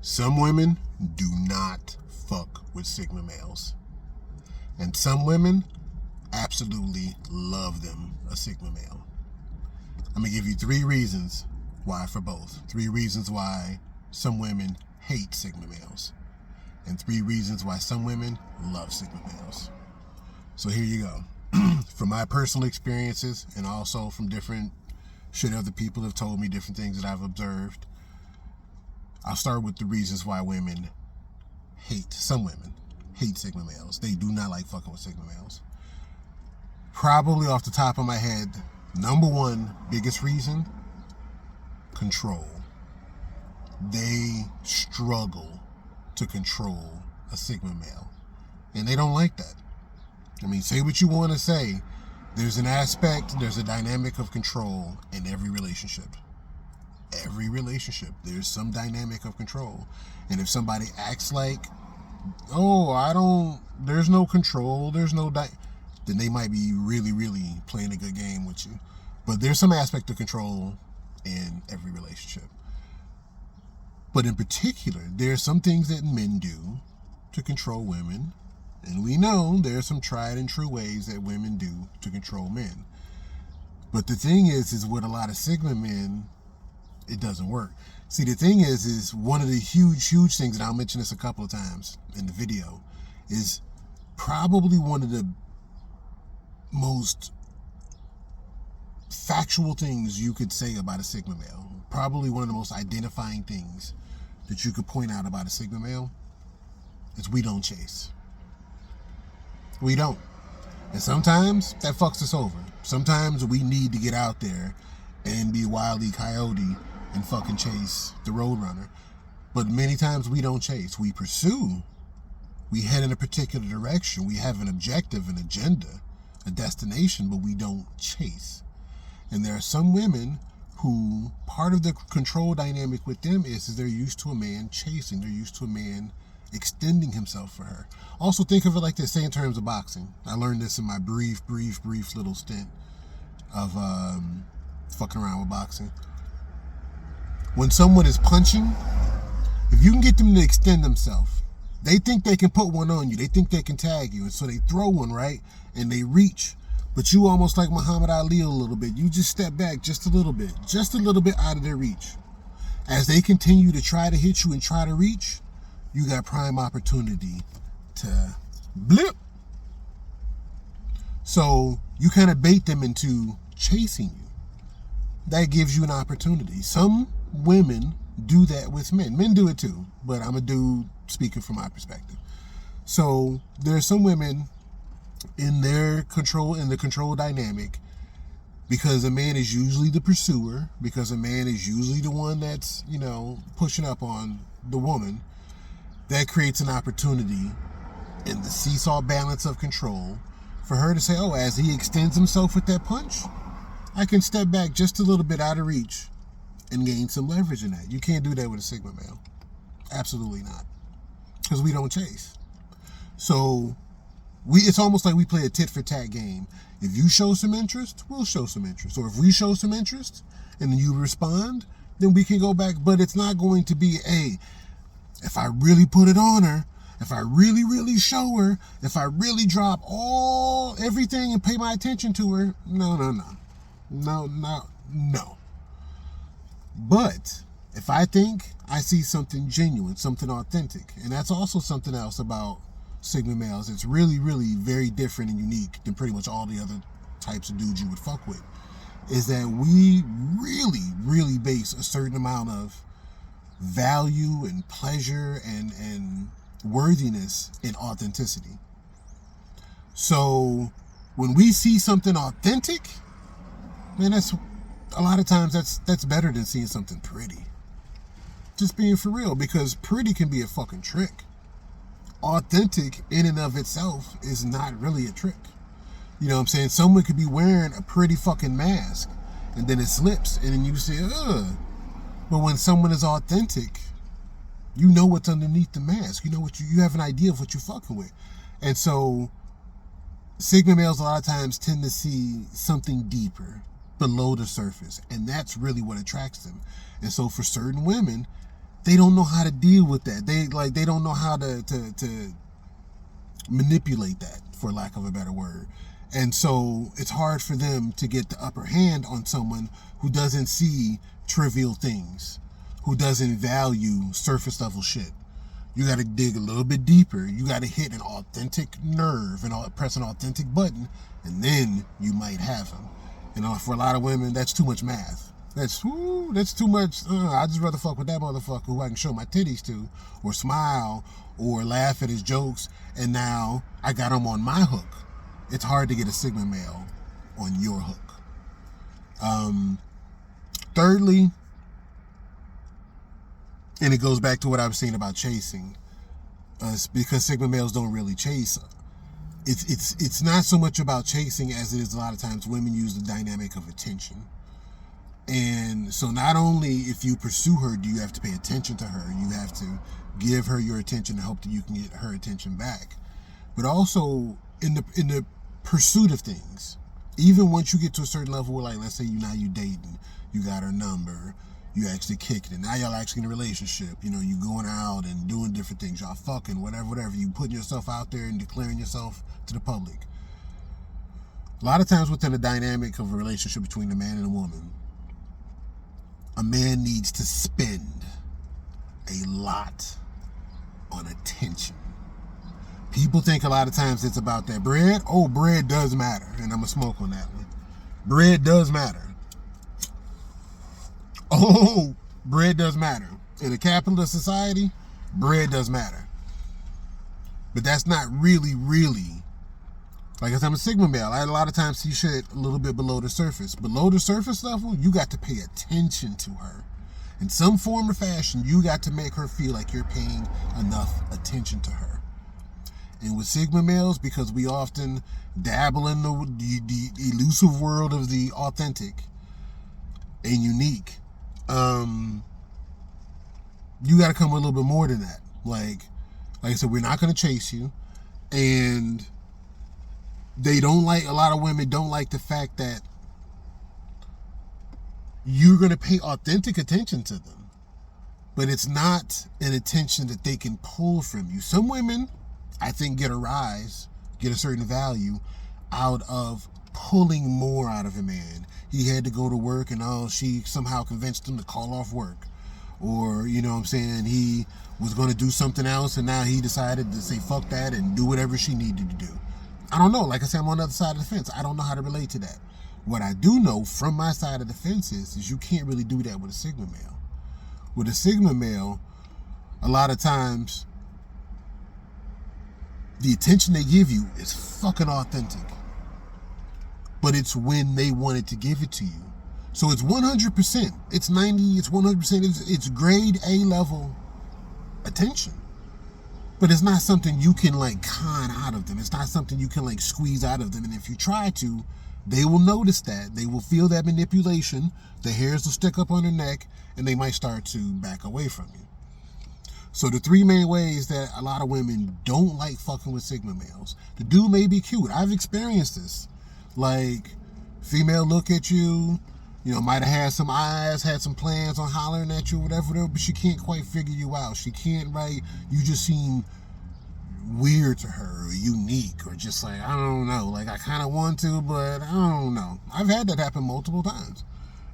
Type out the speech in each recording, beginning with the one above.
Some women do not fuck with Sigma males. And some women absolutely love them a Sigma male. I'm going to give you 3 reasons why for both. 3 reasons why some women hate Sigma males. And 3 reasons why some women love Sigma males. So here you go. From my personal experiences and also from different shit other people have told me, different things that I've observed, I'll start with the reasons why some women hate Sigma males. They do not like fucking with Sigma males. Probably off the top of my head, number 1 biggest reason, control. They struggle to control a Sigma male. And they don't like that. I mean, say what you want to say. There's a dynamic of control in every relationship. Every relationship, there's some dynamic of control. And if somebody acts like, there's no control, then they might be really, really playing a good game with you. But there's some aspect of control in every relationship. But in particular, there's some things that men do to control women. And we know there's some tried and true ways that women do to control men. But the thing is with a lot of Sigma men, it doesn't work. See, the thing is one of the huge things, and I'll mention this a couple of times in the video, is probably one of the most factual things you could say about a Sigma male. Probably one of the most identifying things that you could point out about a Sigma male is we don't chase. We don't. And sometimes that fucks us over. Sometimes we need to get out there and be Wile E. Coyote and fucking chase the Roadrunner. But many times we don't chase. We pursue. We head in a particular direction. We have an objective, an agenda, a destination, but we don't chase. And there are some women who, part of the control dynamic with them is they're used to a man chasing. They're used to a man extending himself for her. Also think of it like this, say in terms of boxing. I learned this in my brief little stint of fucking around with boxing. When someone is punching, if you can get them to extend themselves, they think they can put one on you. They think they can tag you. And so they throw one, right? And they reach. But you almost like Muhammad Ali a little bit. You just step back just a little bit out of their reach. As they continue to try to hit you and try to reach, you got prime opportunity to blip. So you kind of bait them into chasing you. That gives you an opportunity. Some women do that with men. Men do it too, but I'm a dude speaking from my perspective. So there's some women in the control dynamic, because a man is usually the pursuer, because a man is usually the one that's, pushing up on the woman. That creates an opportunity in the seesaw balance of control for her to say, as he extends himself with that punch, I can step back just a little bit out of reach and gain some leverage in that. You can't do that with a Sigma male. Absolutely not. Because we don't chase. So it's almost like we play a tit for tat game. If you show some interest, we'll show some interest. Or if we show some interest and you respond, then we can go back. But it's not going to be, if I really put it on her, if I really, really show her, if I really drop everything and pay my attention to her, no. But if I think I see something genuine, something authentic, and that's also something else about Sigma males, it's really, really very different and unique than pretty much all the other types of dudes you would fuck with, is that we really, really base a certain amount of value and pleasure and worthiness in authenticity. So when we see something authentic, man, that's a lot of times that's better than seeing something pretty. Just being for real, because pretty can be a fucking trick. Authentic in and of itself is not really a trick. You know what I'm saying? Someone could be wearing a pretty fucking mask and then it slips and then you say, ugh. But when someone is authentic, you know what's underneath the mask. You know what you have an idea of what you're fucking with. And so Sigma males a lot of times tend to see something deeper below the surface. And that's really what attracts them. And so for certain women, they don't know how to deal with that. They don't know how to manipulate that, for lack of a better word. And so it's hard for them to get the upper hand on someone who doesn't see trivial things, who doesn't value surface level shit. You got to dig a little bit deeper. You got to hit an authentic nerve and press an authentic button, and then you might have them. For a lot of women, that's too much math. That's too much. I'd just rather fuck with that motherfucker who I can show my titties to, or smile, or laugh at his jokes, and now I got him on my hook. It's hard to get a Sigma male on your hook. Thirdly, and it goes back to what I was saying about chasing, because Sigma males don't really chase. It's not so much about chasing as it is a lot of times women use the dynamic of attention. And so not only if you pursue her do you have to pay attention to her, you have to give her your attention and hope that you can get her attention back. But also in the pursuit of things, even once you get to a certain level where, like, let's say you dating, you got her number, you actually kicked it, now y'all actually in a relationship, you going out and doing different things, y'all fucking, whatever, you putting yourself out there and declaring yourself to the public. A lot of times within the dynamic of a relationship between a man and a woman, a man needs to spend a lot on attention. People think a lot of times it's about that bread. Oh, bread does matter, and I'm gonna smoke on that one. Bread does matter. Oh, bread does matter. In a capitalist society, bread does matter. But that's not really, like I said, I'm a Sigma male. I a lot of times see shit a little bit below the surface. Below the surface level, you got to pay attention to her. In some form or fashion, you got to make her feel like you're paying enough attention to her. And with Sigma males, because we often dabble in the elusive world of the authentic and unique, you got to come with a little bit more than that. Like I said, we're not going to chase you. And a lot of women don't like the fact that you're going to pay authentic attention to them. But it's not an attention that they can pull from you. Some women, I think, get a certain value out of pulling more out of a man. He had to go to work and she somehow convinced him to call off work. Or, he was going to do something else and now he decided to say fuck that and do whatever she needed to do. I don't know. Like I said, I'm on the other side of the fence. I don't know how to relate to that. What I do know from my side of the fence is you can't really do that with a Sigma male. With a Sigma male, a lot of times, the attention they give you is fucking authentic. But it's when they wanted to give it to you. So it's 100%. It's 90, it's 100%. It's grade A level attention. But it's not something you can con out of them. It's not something you can squeeze out of them. And if you try to, they will notice that. They will feel that manipulation. The hairs will stick up on their neck and they might start to back away from you. So the three main ways that a lot of women don't like fucking with Sigma males. The dude may be cute. I've experienced this. Female look at you, might have had some eyes, had some plans on hollering at you, whatever, but she can't quite figure you out. She can't, you just seem weird to her or unique or just I don't know. I kind of want to, but I don't know. I've had that happen multiple times.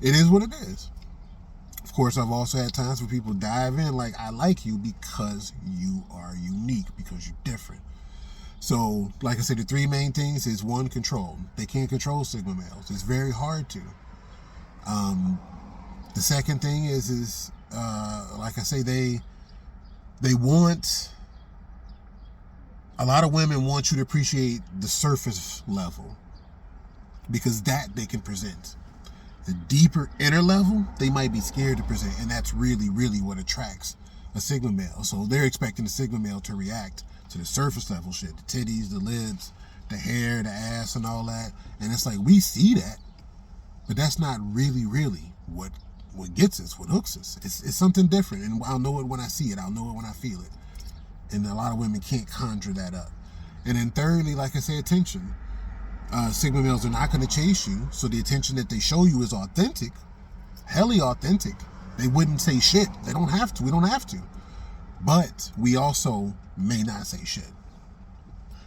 It is what it is. Of course, I've also had times where people dive in I like you because you are unique, because you're different. So, like I said, the three main things is one, control. They can't control Sigma males. It's very hard to. The second thing is like I say, they want, a lot of women want you to appreciate the surface level because that they can present. The deeper inner level, they might be scared to present, and that's really, really what attracts a Sigma male. So they're expecting the Sigma male to react to the surface level shit, the titties, the lips, the hair, the ass, and all that. And it's we see that, but that's not really, really what gets us, what hooks us. It's something different, and I'll know it when I see it. I'll know it when I feel it. And a lot of women can't conjure that up. And then thirdly, like I say, attention. Sigma males are not going to chase you, so the attention that they show you is authentic, hella authentic, They wouldn't say shit. They don't have to. We don't have to. But we also may not say shit.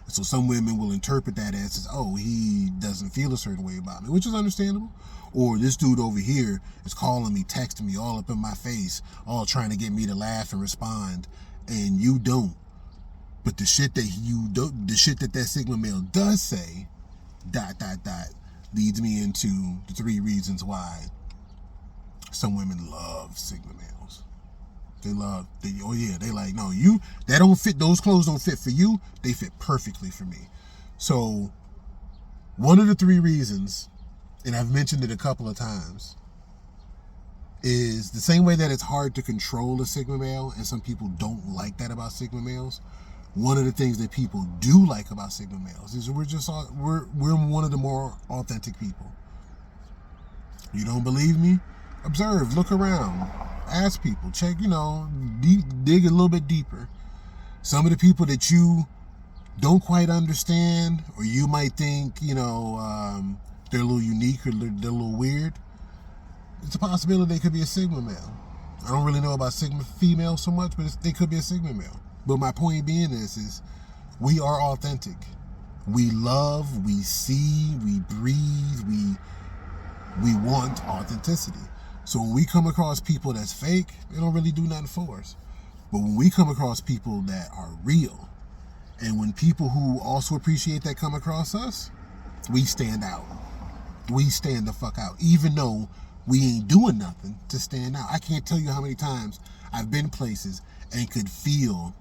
So some women will interpret that as, oh, he doesn't feel a certain way about me, which is understandable. Or this dude over here is calling me, texting me all up in my face, all trying to get me to laugh and respond, and you don't. But the shit that you do, the shit that Sigma male does say, ... leads me into the 3 reasons why some women love Sigma males. They like, no, that don't fit, those clothes don't fit for you, they fit perfectly for me. So one of the 3 reasons, and I've mentioned it a couple of times, is the same way that it's hard to control a Sigma male, and some people don't like that about Sigma males. One of the things that people do like about Sigma males is we're one of the more authentic people. You don't believe me? Observe, look around, ask people, check, dig a little bit deeper. Some of the people that you don't quite understand, or you might think, they're a little unique or they're a little weird, it's a possibility they could be a Sigma male. I don't really know about Sigma female so much, but they could be a Sigma male. But my point being is we are authentic. We love, we see, we breathe, we want authenticity. So when we come across people that's fake, they don't really do nothing for us. But when we come across people that are real, and when people who also appreciate that come across us, we stand out. We stand the fuck out, even though we ain't doing nothing to stand out. I can't tell you how many times I've been places and could feel,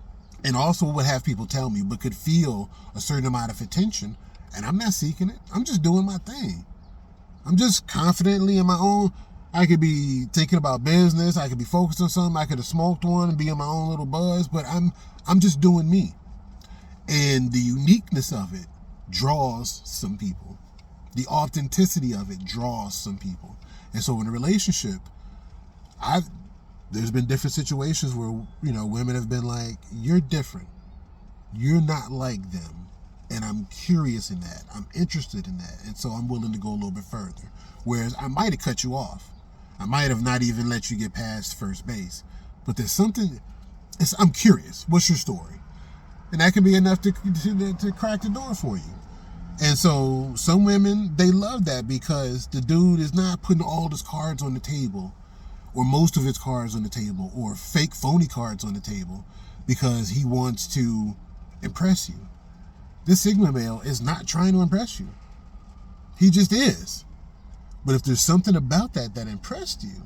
and also would have people tell me, but could feel a certain amount of attention, and I'm not seeking it. I'm just doing my thing. I'm just confidently in my own. I could be thinking about business. I could be focused on something. I could have smoked one and be in my own little buzz, but I'm just doing me. And the uniqueness of it draws some people. The authenticity of it draws some people. And so in a relationship, there's been different situations where, women have been like, you're different. You're not like them. And I'm curious in that. I'm interested in that. And so I'm willing to go a little bit further. Whereas I might have cut you off. I might have not even let you get past first base. But there's something, I'm curious. What's your story? And that can be enough to crack the door for you. And so some women, they love that because the dude is not putting all his cards on the table, or most of his cards on the table, or fake phony cards on the table, because he wants to impress you. This Sigma male is not trying to impress you. He just is. But if there's something about that impressed you,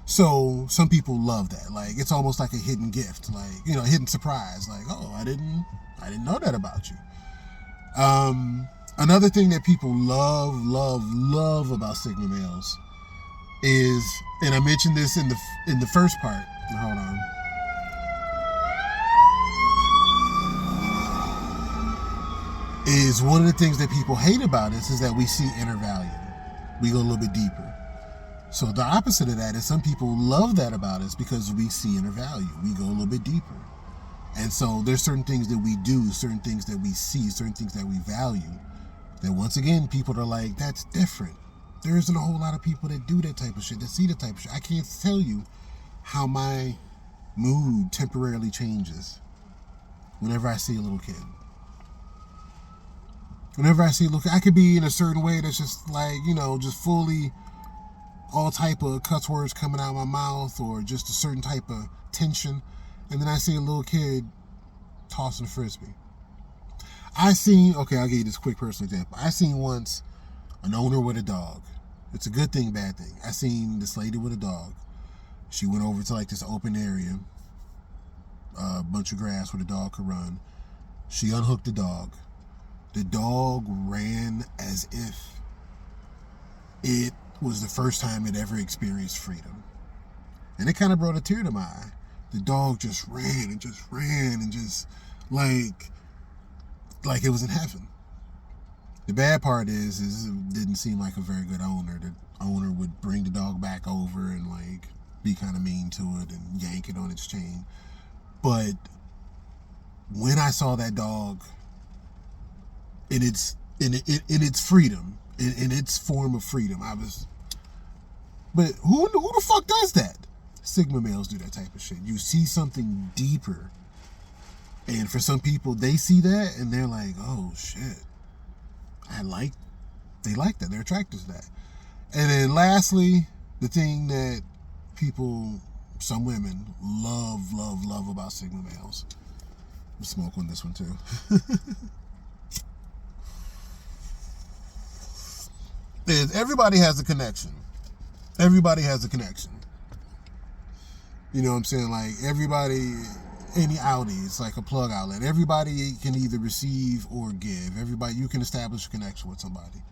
so some people love that. Like, it's almost like a hidden gift, like, a hidden surprise. Like, oh, I didn't know that about you. Another thing that people love about Sigma males is, and I mentioned this in the first part. Hold on. Is one of the things that people hate about us is that we see inner value. We go a little bit deeper. So the opposite of that is some people love that about us because we see inner value. We go a little bit deeper. And so there's certain things that we do, certain things that we see, certain things that we value, that once again, people are like, that's different. There isn't a whole lot of people that do that type of shit, that see that type of shit. I can't tell you how my mood temporarily changes whenever I see a little kid. Whenever I see a little kid, I could be in a certain way that's just like, just fully all type of cuss words coming out of my mouth, or just a certain type of tension. And then I see a little kid tossing a frisbee. I'll give you this quick personal example. I seen once an owner with a dog. It's a good thing, bad thing. I seen this lady with a dog. She went over to like this open area, a bunch of grass where the dog could run. She unhooked the dog. The dog ran as if it was the first time it ever experienced freedom. And it kind of brought a tear to my eye. The dog just ran and just like it was in heaven. The bad part is it didn't seem like a very good owner. The owner would bring the dog back over and like be kind of mean to it and yank it on its chain. But when I saw that dog in its freedom, in its form of freedom, But who the fuck does that? Sigma males do that type of shit. You see something deeper. And for some people, they see that and they're like, oh shit. They like that. They're attracted to that. And then lastly, the thing that some women love about Sigma males. I'm smoking this one too. Is everybody has a connection. Everybody has a connection. You know what I'm saying? Like everybody, any Audi, it's like a plug outlet. Everybody can either receive or give. Everybody, you can establish a connection with somebody.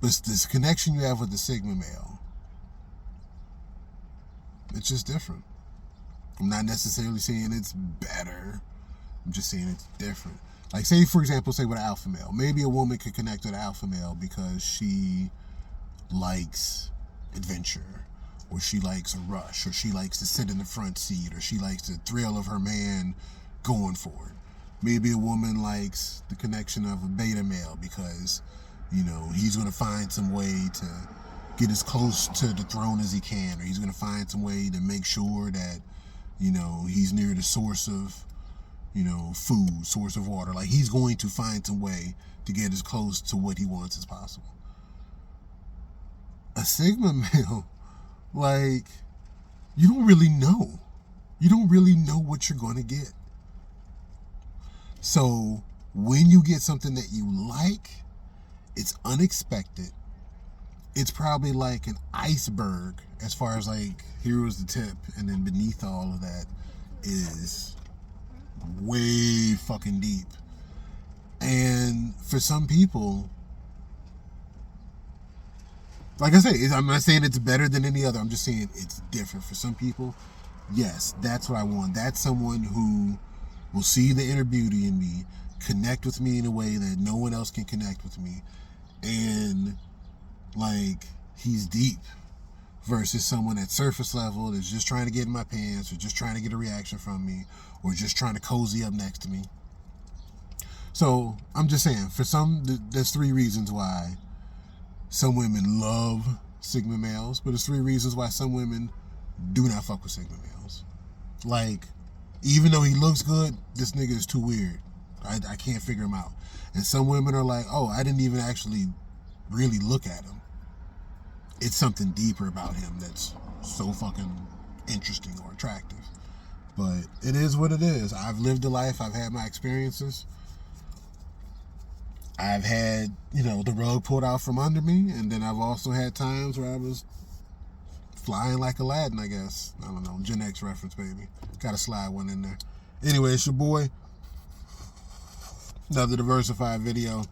But this connection you have with the Sigma male, it's just different. I'm not necessarily saying it's better. I'm just saying it's different. Like say, for example, say with an alpha male. Maybe a woman could connect with an alpha male because she likes adventure, or she likes a rush, or she likes to sit in the front seat, or she likes the thrill of her man going for it. Maybe a woman likes the connection of a beta male because, you know, he's going to find some way to get as close to the throne as he can, or he's going to find some way to make sure that, you know, he's near the source of, you know, food, source of water. Like he's going to find some way to get as close to what he wants as possible. A Sigma male, like, you don't really know. You don't really know what you're going to get. So when you get something that you like, it's unexpected. It's probably like an iceberg as far as like, here was the tip, and then beneath all of that is way fucking deep. And for some people, like I say, I'm not saying it's better than any other. I'm just saying it's different. For some people, yes, that's what I want. That's someone who will see the inner beauty in me, connect with me in a way that no one else can connect with me, and like he's deep, versus someone at surface level that's just trying to get in my pants, or just trying to get a reaction from me, or just trying to cozy up next to me. So I'm just saying, for some, there's 3 reasons why some women love Sigma males, but there's 3 reasons why some women do not fuck with Sigma males. Like, even though he looks good, this nigga is too weird. I can't figure him out. And some women are like, oh, I didn't even actually really look at him. It's something deeper about him that's so fucking interesting or attractive. But it is what it is. I've lived a life. I've had my experiences. I've had, you know, the rug pulled out from under me, and then I've also had times where I was flying like Aladdin, I guess. I don't know, Gen X reference, baby. Gotta slide one in there. Anyway, it's your boy. Another diversified video.